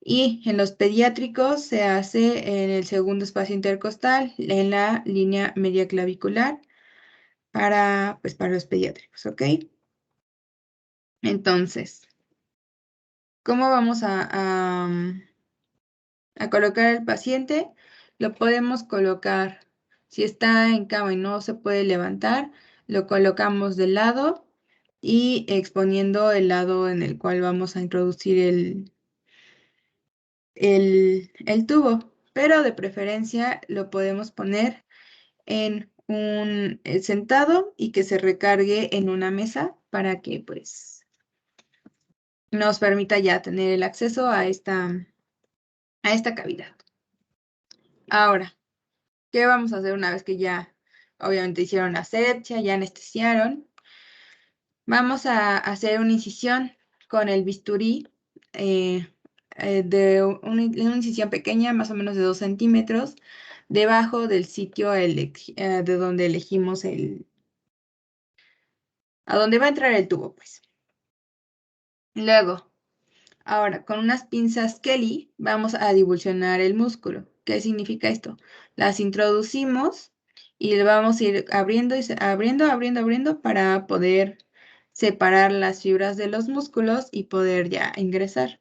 Y en los pediátricos se hace en el segundo espacio intercostal en la línea media clavicular para los pediátricos, ¿ok? Entonces, ¿cómo vamos a colocar al paciente? Lo podemos colocar, si está en cama y no se puede levantar, lo colocamos de lado y exponiendo el lado en el cual vamos a introducir el tubo, pero de preferencia lo podemos poner en un sentado y que se recargue en una mesa para que pues nos permita ya tener el acceso a esta cavidad. Ahora, ¿qué vamos a hacer una vez que ya obviamente hicieron la asepsia, ya anestesiaron? Vamos a hacer una incisión con el bisturí de una incisión pequeña, más o menos de 2 centímetros, debajo del sitio de donde elegimos a donde va a entrar el tubo, pues. Luego, ahora, con unas pinzas Kelly vamos a divulsionar el músculo. ¿Qué significa esto? Las introducimos y le vamos a ir abriendo y abriendo para poder separar las fibras de los músculos y poder ya ingresar.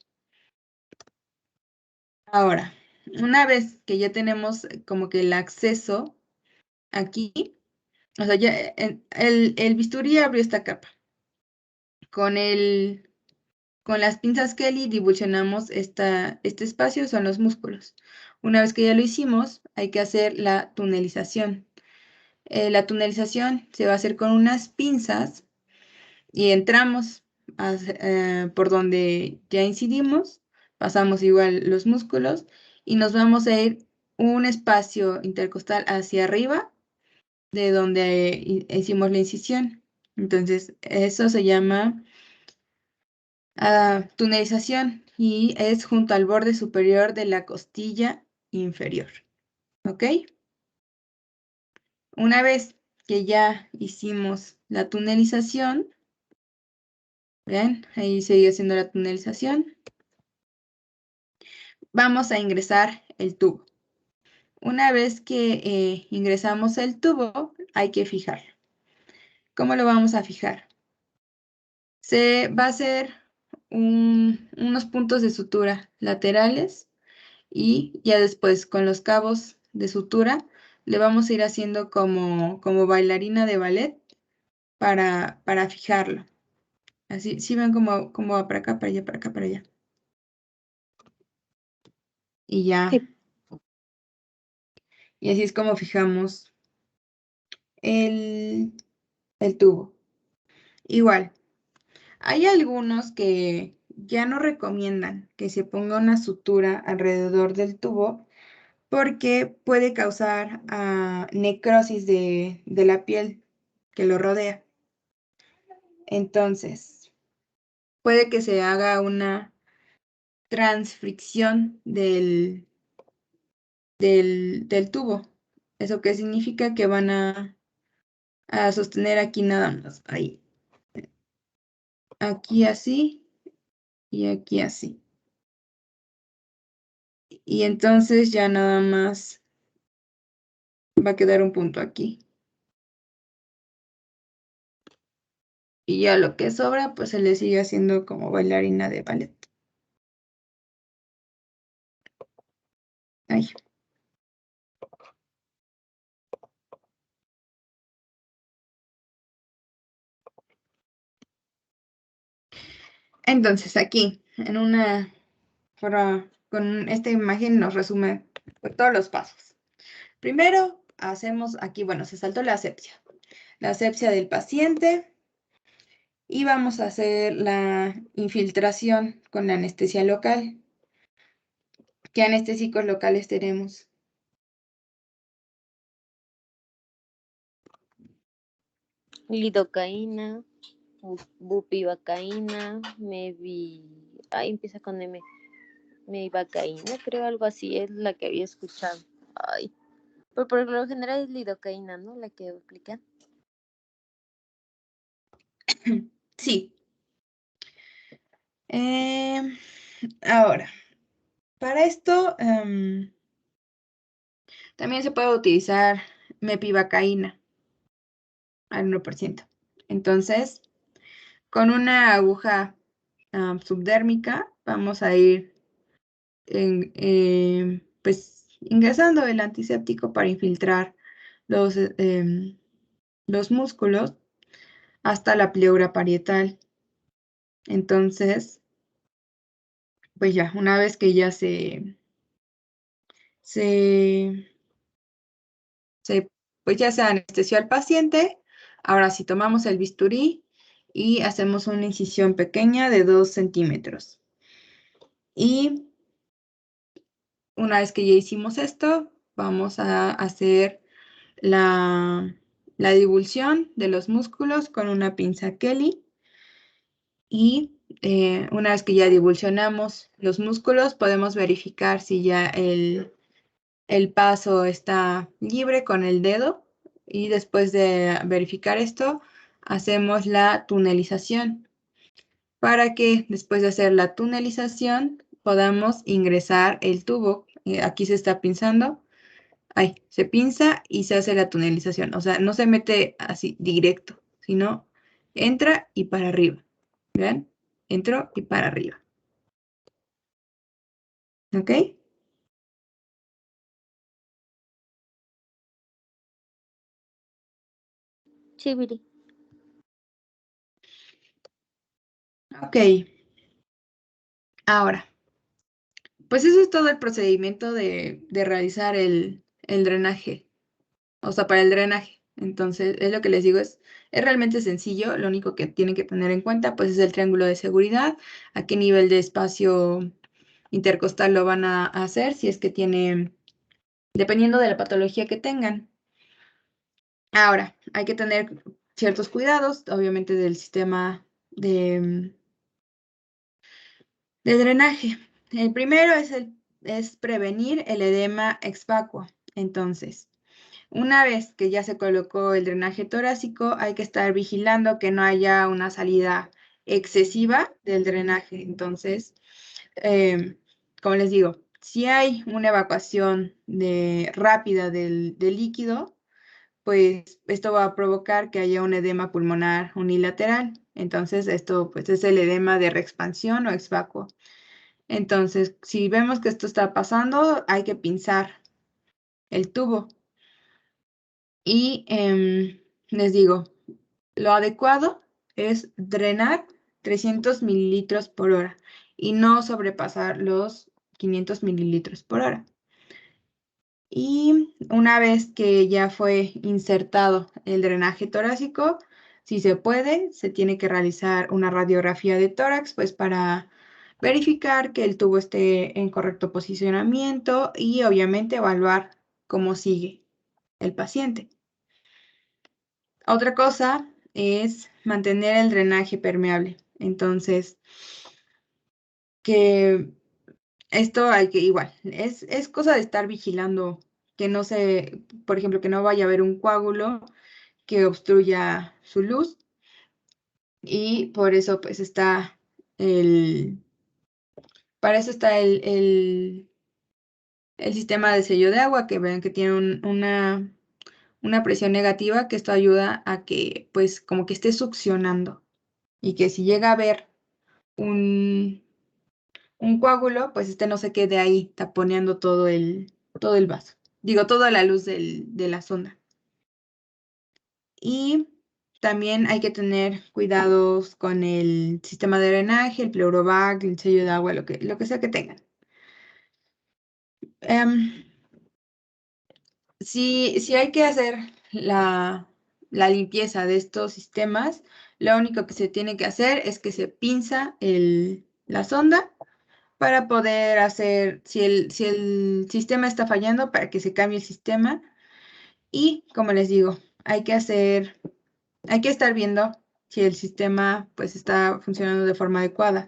Ahora, una vez que ya tenemos como que el acceso aquí, o sea, ya el bisturí abrió esta capa. Con las pinzas Kelly divulsionamos este espacio, son los músculos. Una vez que ya lo hicimos, hay que hacer la tunelización. La tunelización se va a hacer con unas pinzas y entramos por donde ya incidimos, pasamos igual los músculos y nos vamos a ir un espacio intercostal hacia arriba de donde hicimos la incisión. Entonces, eso se llama tunelización y es junto al borde superior de la costilla inferior. ¿Ok? Una vez que ya hicimos la tunelización, ¿ven? Ahí sigue haciendo la tunelización. Vamos a ingresar el tubo. Una vez que ingresamos el tubo, hay que fijarlo. ¿Cómo lo vamos a fijar? Se va a hacer unos puntos de sutura laterales y ya después con los cabos de sutura le vamos a ir haciendo como bailarina de ballet para fijarlo. Así, ¿sí ven cómo va para acá, para allá, para acá, para allá? Y ya. Sí. Y así es como fijamos el tubo. Igual, hay algunos que ya no recomiendan que se ponga una sutura alrededor del tubo porque puede causar necrosis de la piel que lo rodea. Entonces, puede que se haga una transfricción del tubo. ¿Eso qué significa? Que van a sostener aquí nada más, ahí. Aquí así y aquí así. Y entonces ya nada más va a quedar un punto aquí. Y ya lo que sobra, pues se le sigue haciendo como bailarina de ballet. Ahí. Entonces aquí, en una forma, con esta imagen nos resume todos los pasos. Primero, hacemos aquí, bueno, se saltó la asepsia del paciente y vamos a hacer la infiltración con la anestesia local. ¿Qué anestésicos locales tenemos? Lidocaína, bupivacaína, empieza con M. Mevivacaína, creo, algo así es la que había escuchado. Ay. Pero por lo general es lidocaína, ¿no? La que aplican. Sí. Ahora, para esto también se puede utilizar mepivacaína al 1%. Entonces, con una aguja subdérmica vamos a ir pues, ingresando el antiséptico para infiltrar los músculos hasta la pleura parietal. Entonces, pues ya, una vez que ya pues ya se anestesió al paciente, ahora sí tomamos el bisturí y hacemos una incisión pequeña de 2 centímetros. Y una vez que ya hicimos esto, vamos a hacer la divulsión de los músculos con una pinza Kelly. Y una vez que ya divulsionamos los músculos, podemos verificar si ya el paso está libre con el dedo. Y después de verificar esto, hacemos la tunelización para que después de hacer la tunelización podamos ingresar el tubo. Aquí se está pinzando. Ahí, se pinza y se hace la tunelización. O sea, no se mete así directo, sino entra y para arriba. ¿Vean? Entro y para arriba. ¿Ok? Chiviri. Ok. Ahora, pues eso es todo el procedimiento de realizar el drenaje. O sea, para el drenaje. Entonces, es lo que les digo, es realmente sencillo. Lo único que tienen que tener en cuenta, pues, es el triángulo de seguridad. A qué nivel de espacio intercostal lo van a hacer, si es que tienen, dependiendo de la patología que tengan. Ahora, hay que tener ciertos cuidados, obviamente, del sistema de drenaje. El primero es prevenir el edema exvacuo. Entonces, una vez que ya se colocó el drenaje torácico, hay que estar vigilando que no haya una salida excesiva del drenaje. Entonces, como les digo, si hay una evacuación rápida del líquido, pues esto va a provocar que haya un edema pulmonar unilateral. Entonces, esto pues es el edema de reexpansión o exvacuo. Entonces, si vemos que esto está pasando, hay que pinzar el tubo. Y les digo, lo adecuado es drenar 300 mililitros por hora y no sobrepasar los 500 mililitros por hora. Y una vez que ya fue insertado el drenaje torácico, si se puede, se tiene que realizar una radiografía de tórax, pues para verificar que el tubo esté en correcto posicionamiento y obviamente evaluar cómo sigue el paciente. Otra cosa es mantener el drenaje permeable. Entonces, que esto hay que igual, es cosa de estar vigilando que no se, por ejemplo, que no vaya a haber un coágulo que obstruya su luz y por eso pues está para eso está el sistema de sello de agua, que ven que tiene una presión negativa, que esto ayuda a que pues como que esté succionando y que si llega a haber un coágulo, pues este no se quede ahí taponeando todo el vaso. Digo, toda la luz de la sonda. Y también hay que tener cuidados con el sistema de drenaje, el pleurovac, el sello de agua, lo que sea que tengan. Si hay que hacer la limpieza de estos sistemas, lo único que se tiene que hacer es que se pinza la sonda para poder hacer, si el sistema está fallando, para que se cambie el sistema. Y como les digo, hay que estar viendo si el sistema pues está funcionando de forma adecuada.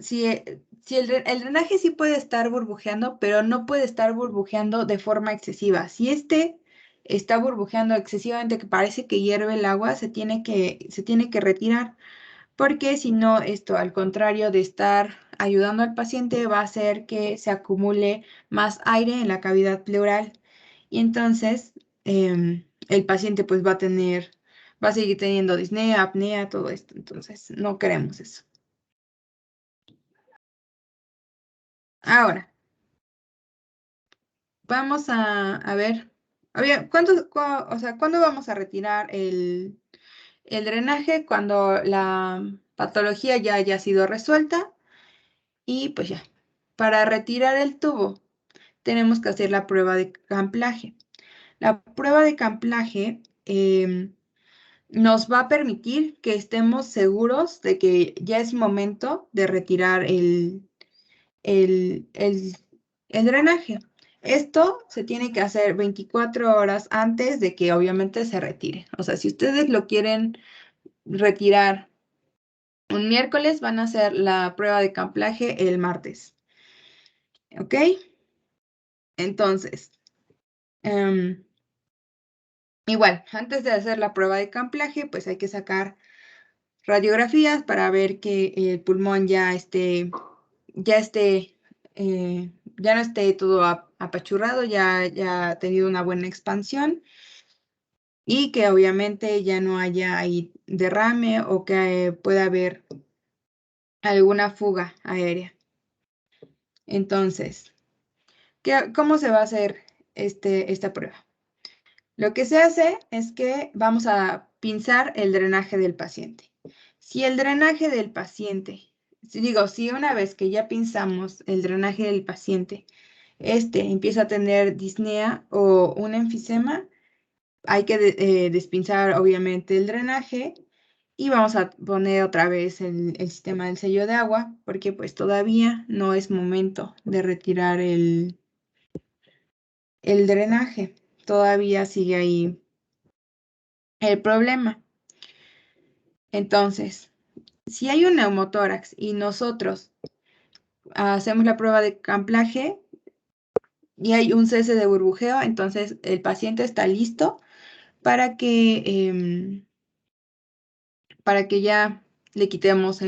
Si el drenaje sí puede estar burbujeando, pero no puede estar burbujeando de forma excesiva. Si está burbujeando excesivamente, que parece que hierve el agua, se tiene que retirar, porque si no, esto al contrario de estar ayudando al paciente, va a hacer que se acumule más aire en la cavidad pleural. Y entonces el paciente pues va a seguir teniendo disnea, apnea, todo esto. Entonces no queremos eso. Ahora, vamos a ver, ¿cuándo vamos a retirar el drenaje? Cuando la patología ya haya sido resuelta y pues ya. Para retirar el tubo, tenemos que hacer la prueba de camplaje. La prueba de camplaje nos va a permitir que estemos seguros de que ya es momento de retirar el drenaje. Esto se tiene que hacer 24 horas antes de que obviamente se retire. O sea, si ustedes lo quieren retirar un miércoles, van a hacer la prueba de camplaje el martes. ¿Ok? Entonces, igual, antes de hacer la prueba de camplaje, pues hay que sacar radiografías para ver que el pulmón ya no esté todo apachurrado, ya ha tenido una buena expansión y que obviamente ya no haya ahí derrame o que pueda haber alguna fuga aérea. Entonces, ¿cómo se va a hacer esta prueba? Lo que se hace es que vamos a pinzar el drenaje del paciente. Si el drenaje del paciente, si una vez que ya pinzamos el drenaje del paciente, empieza a tener disnea o un enfisema, hay que despinzar obviamente el drenaje y vamos a poner otra vez el sistema del sello de agua, porque pues todavía no es momento de retirar el drenaje. Todavía sigue ahí el problema. Entonces, si hay un neumotórax y nosotros hacemos la prueba de camplaje y hay un cese de burbujeo, entonces el paciente está listo para que ya le quitemos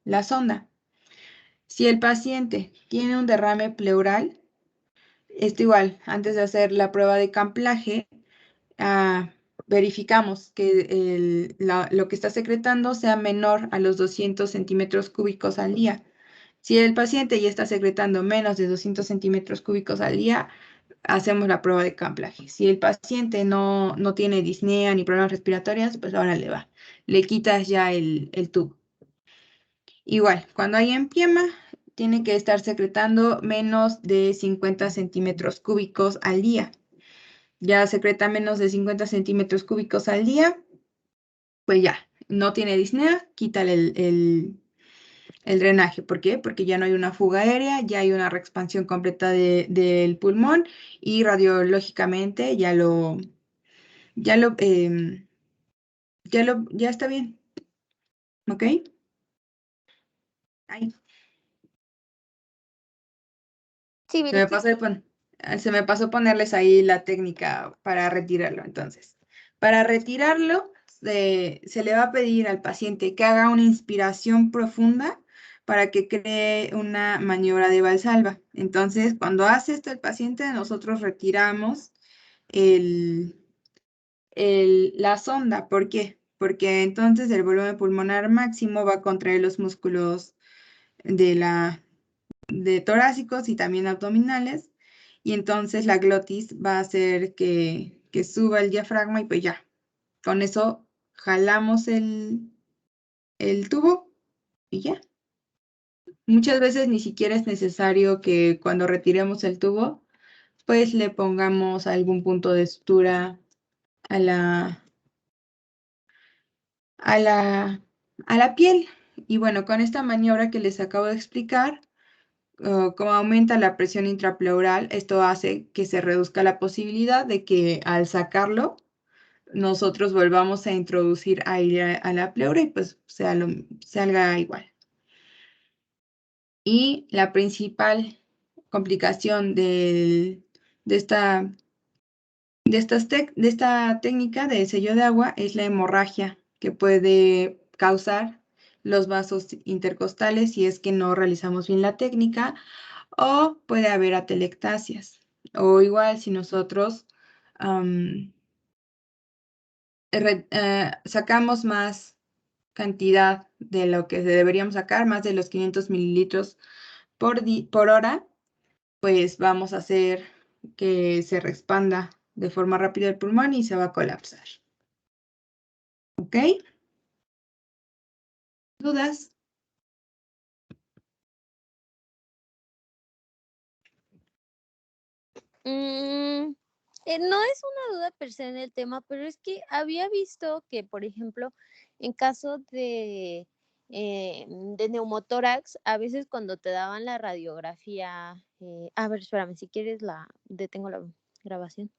la sonda. Si el paciente tiene un derrame pleural, esto igual, antes de hacer la prueba de camplaje, verificamos que lo que está secretando sea menor a los 200 centímetros cúbicos al día. Si el paciente ya está secretando menos de 200 centímetros cúbicos al día, hacemos la prueba de camplaje. Si el paciente no tiene disnea ni problemas respiratorios, pues ahora le quitas ya el tubo. Igual, cuando hay empiema, tiene que estar secretando menos de 50 centímetros cúbicos al día. Ya secreta menos de 50 centímetros cúbicos al día, pues ya, no tiene disnea, quítale el drenaje. ¿Por qué? Porque ya no hay una fuga aérea, ya hay una reexpansión completa del pulmón y radiológicamente ya está bien. ¿Ok? Ay, Sí, mire, se me pasó ponerles ahí la técnica para retirarlo. Entonces, para retirarlo, se le va a pedir al paciente que haga una inspiración profunda para que cree una maniobra de Valsalva. Entonces, cuando hace esto el paciente, nosotros retiramos la sonda. ¿Por qué? Porque entonces el volumen pulmonar máximo va a contraer los músculos de torácicos y también abdominales, y entonces la glotis va a hacer que suba el diafragma y pues ya, con eso jalamos el tubo y ya. Muchas veces ni siquiera es necesario que cuando retiremos el tubo, pues le pongamos algún punto de sutura a la piel. Y bueno, con esta maniobra que les acabo de explicar, como aumenta la presión intrapleural, esto hace que se reduzca la posibilidad de que al sacarlo, nosotros volvamos a introducir aire a la pleura y pues salga igual. Y la principal complicación de esta técnica de sello de agua es la hemorragia que puede causar los vasos intercostales si es que no realizamos bien la técnica, o puede haber atelectasias. O igual si nosotros sacamos más cantidad de lo que deberíamos sacar, más de los 500 mililitros por hora, pues vamos a hacer que se expanda de forma rápida el pulmón y se va a colapsar. ¿Ok? ¿Dudas? No es una duda per se en el tema, pero es que había visto que, por ejemplo, en caso de neumotórax, a veces cuando te daban la radiografía, a ver, espérame, si quieres detengo la grabación.